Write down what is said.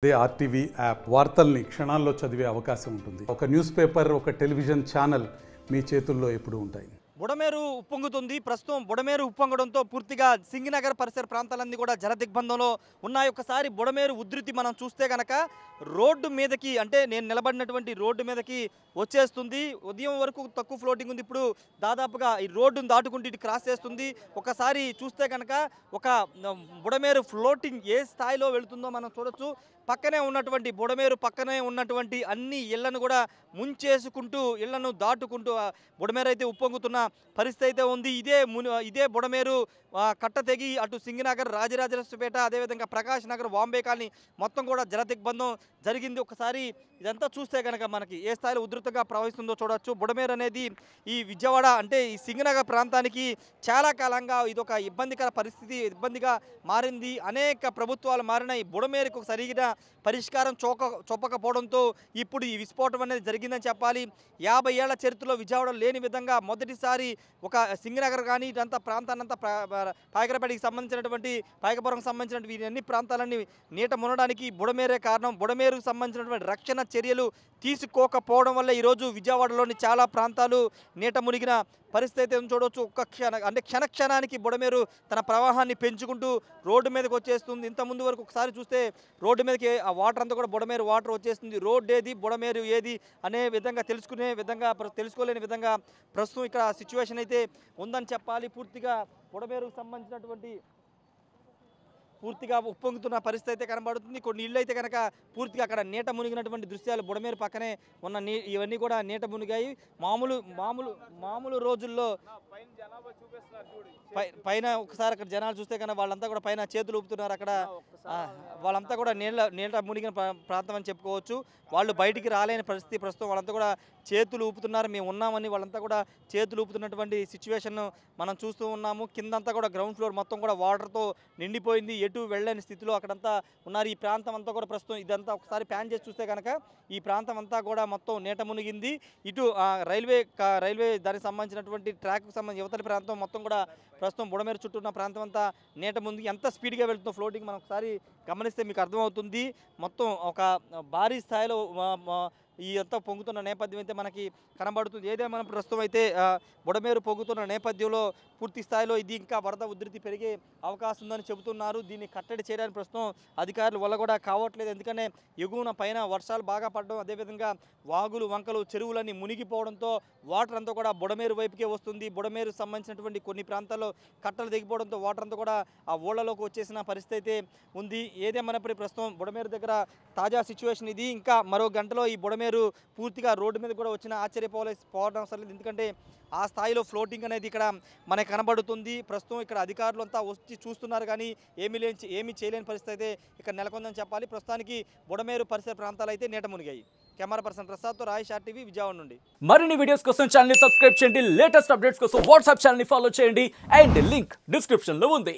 అదే RTV app వార్తల్ని క్షణాల్లో చదివే అవకాశం ఉంటుంది. ఒక న్యూస్ పేపర్, ఒక టెలివిజన్ ఛానల్ మీ చేతుల్లో ఎప్పుడూ ఉంటాయి. బుడమేరు ఉప్పొంగుతుంది. ప్రస్తుతం బుడమేరు ఉప్పొంగడంతో పూర్తిగా సింగనగర్ పరిసర ప్రాంతాలన్నీ కూడా జలదిగ్బంధంలో ఉన్నాయి. ఒకసారి బుడమేరు ఉధృతి మనం చూస్తే కనుక రోడ్డు మీదకి, అంటే నేను నిలబడినటువంటి రోడ్డు మీదకి వచ్చేస్తుంది. ఉదయం వరకు తక్కువ ఫ్లోటింగ్ ఉంది, ఇప్పుడు దాదాపుగా ఈ రోడ్డును దాటుకుంటూ ఇటు క్రాస్ చేస్తుంది. ఒకసారి చూస్తే కనుక ఒక బుడమేరు ఫ్లోటింగ్ ఏ స్థాయిలో వెళుతుందో మనం చూడొచ్చు. పక్కనే ఉన్నటువంటి బుడమేరు పక్కనే ఉన్నటువంటి అన్ని ఇళ్లను కూడా ముంచేసుకుంటూ, ఇళ్లను దాటుకుంటూ బుడమేరు అయితే ఉప్పొంగుతున్న పరిస్థితి అయితే ఉంది. ఇదే బుడమేరు కట్ట తెగి అటు సింగనగర్, రాజరాజేశ్వరపేట, అదేవిధంగా ప్రకాష్ నగర్, వాంబే కాలనీ మొత్తం కూడా జలదిగ్బంధం జరిగింది. ఒకసారి ఇదంతా చూస్తే కనుక మనకి ఏ స్థాయిలో ఉధృతంగా ప్రవహిస్తుందో చూడొచ్చు. బుడమేరు అనేది ఈ విజయవాడ, అంటే ఈ సింగనగర్ ప్రాంతానికి చాలా కాలంగా ఇదొక ఇబ్బందికర పరిస్థితి, ఇబ్బందిగా మారింది. అనేక ప్రభుత్వాలు మారిన ఈ బుడమేరుకు సరిగిన పరిష్కారం చూపకపోవడంతో ఇప్పుడు ఈ విస్ఫోటం అనేది జరిగిందని చెప్పాలి. 50 ఏళ్ల చరిత్రలో విజయవాడలో లేని విధంగా మొదటిసారి ఒక సింగనగర్ కానీ ఇదంతా ప్రాంతాన్నంతా పాయకరపేటకి సంబంధించినటువంటి, పాయకపురంకి సంబంధించినటువంటి వీరన్ని ప్రాంతాలన్నీ నీట మునడానికి బుడమేరే కారణం. బుడమేరుకు సంబంధించినటువంటి రక్షణ చర్యలు తీసుకోకపోవడం వల్ల ఈరోజు విజయవాడలోని చాలా ప్రాంతాలు నీట మునిగిన పరిస్థితి అయితే చూడవచ్చు. క్షణానికి బుడమేరు తన ప్రవాహాన్ని పెంచుకుంటూ రోడ్డు మీదకి వచ్చేస్తుంది. ఇంతకుముందు వరకు ఒకసారి చూస్తే రోడ్డు మీదకి ఆ వాటర్ అంతా కూడా బుడమేరు వాటర్ వచ్చేస్తుంది. రోడ్డు ఏది, బుడమేరు ఏది అనే విధంగా తెలుసుకోలేని విధంగా ప్రస్తుతం ఇక్కడ సిచ్యువేషన్ అయితే ఉందని చెప్పాలి. పూర్తిగా బుడమేరుకు సంబంధించినటువంటి పూర్తిగా ఉప్పొంగుతున్న పరిస్థితి అయితే కనబడుతుంది. కొన్ని ఇళ్ళు అయితే కనుక పూర్తిగా అక్కడ నీట మునిగినటువంటి దృశ్యాలు, బుడమేరు పక్కనే ఉన్న ఇవన్నీ కూడా నీట మునిగాయి. మామూలు రోజుల్లో పైన ఒకసారి అక్కడ జనాలు చూస్తే కనుక వాళ్ళంతా కూడా పైన చేతులు ఊపుతున్నారు. అక్కడ వాళ్ళంతా కూడా నీళ్ళ మునిగిన ప్రాంతం అని చెప్పుకోవచ్చు. వాళ్ళు బయటికి రాలేని పరిస్థితి. ప్రస్తుతం వాళ్ళంతా కూడా చేతులు ఊపుతున్నారు. మేము ఉన్నామని వాళ్ళంతా కూడా చేతులు ఊపుతున్నటువంటి సిచ్యువేషన్ మనం చూస్తూ ఉన్నాము. కిందంతా కూడా గ్రౌండ్ ఫ్లోర్ మొత్తం కూడా వాటర్తో నిండిపోయింది. ఎటు వెళ్ళని స్థితిలో అక్కడంతా ఉన్నారు. ఈ ప్రాంతం అంతా కూడా ప్రస్తుతం ఇదంతా ఒకసారి ప్యాన్ చేసి చూస్తే కనుక ఈ ప్రాంతం అంతా కూడా మొత్తం నీట మునిగింది. ఇటు రైల్వే దానికి సంబంధించినటువంటి ట్రాక్కు సంబంధించి యువతలి ప్రాంతం మొత్తం కూడా ప్రస్తుతం బుడమేరు చుట్టూ ఉన్న ప్రాంతం అంతా నీట మునిగి ఎంత స్పీడ్గా వెళ్తుందో ఫ్లోటింగ్ మనం ఒకసారి గమనిస్తే మీకు అర్థమవుతుంది. మొత్తం ఒక భారీ స్థాయిలో ఈ అంతా పొంగుతున్న నేపథ్యం అయితే మనకి కనబడుతుంది. ఏదేమైనా ప్రస్తుతం అయితే బుడమేరు పొంగుతున్న నేపథ్యంలో పూర్తి స్థాయిలో ఇది ఇంకా వరద ఉధృతి పెరిగే అవకాశం ఉందని చెబుతున్నారు. దీన్ని కట్టడి చేయడానికి ప్రస్తుతం అధికారుల వల్ల కూడా కావట్లేదు. ఎందుకంటే ఎగువన పైన వర్షాలు బాగా పడడం, అదేవిధంగా వాగులు, వంకలు, చెరువులన్నీ మునిగిపోవడంతో వాటర్ అంతా కూడా బుడమేరు వైపుకే వస్తుంది. బుడమేరు సంబంధించినటువంటి కొన్ని ప్రాంతాల్లో కట్టలు దిగిపోవడంతో వాటర్ అంతా కూడా ఆ ఊళ్ళలోకి వచ్చేసిన పరిస్థితి అయితే ఉంది. ఏదేమైనప్పటికీ ప్రస్తుతం బుడమేరు దగ్గర తాజా సిచ్యువేషన్ ఇది. ఇంకా మరో గంటలో ఈ బుడమేరు పూర్తిగా రోడ్డు మీద కూడా వచ్చిన ఆశ్చర్యపోవడం అవసరం లేదు. ఎందుకంటే ఆ స్థాయిలో ఫ్లోటింగ్ అనేది ఇక్కడ మనకు కనబడుతుంది. ప్రస్తుతం ఇక్కడ అధికారులు అంతా వచ్చి చూస్తున్నారు, కానీ ఏమీ చేయలేని పరిస్థితి అయితే ఇక్కడ నెలకొందని చెప్పాలి. ప్రస్తుతానికి బుడమేరు పరిసర ప్రాంతాలు అయితే నీట మునిగాయి. Camera person ప్రసాద్తో Rayesh, RTV, Vijayawada నుండి. మరిన్ని వీడియోస్ కోసం ఛానల్ ని సబ్స్క్రైబ్ చేయండి. లేటెస్ట్ అప్డేట్స్ కోసం వాట్సాప్ ఛానల్ ని ఫాలో చేయండి. అండ్ లింక్ డిస్క్రిప్షన్ లో ఉంది.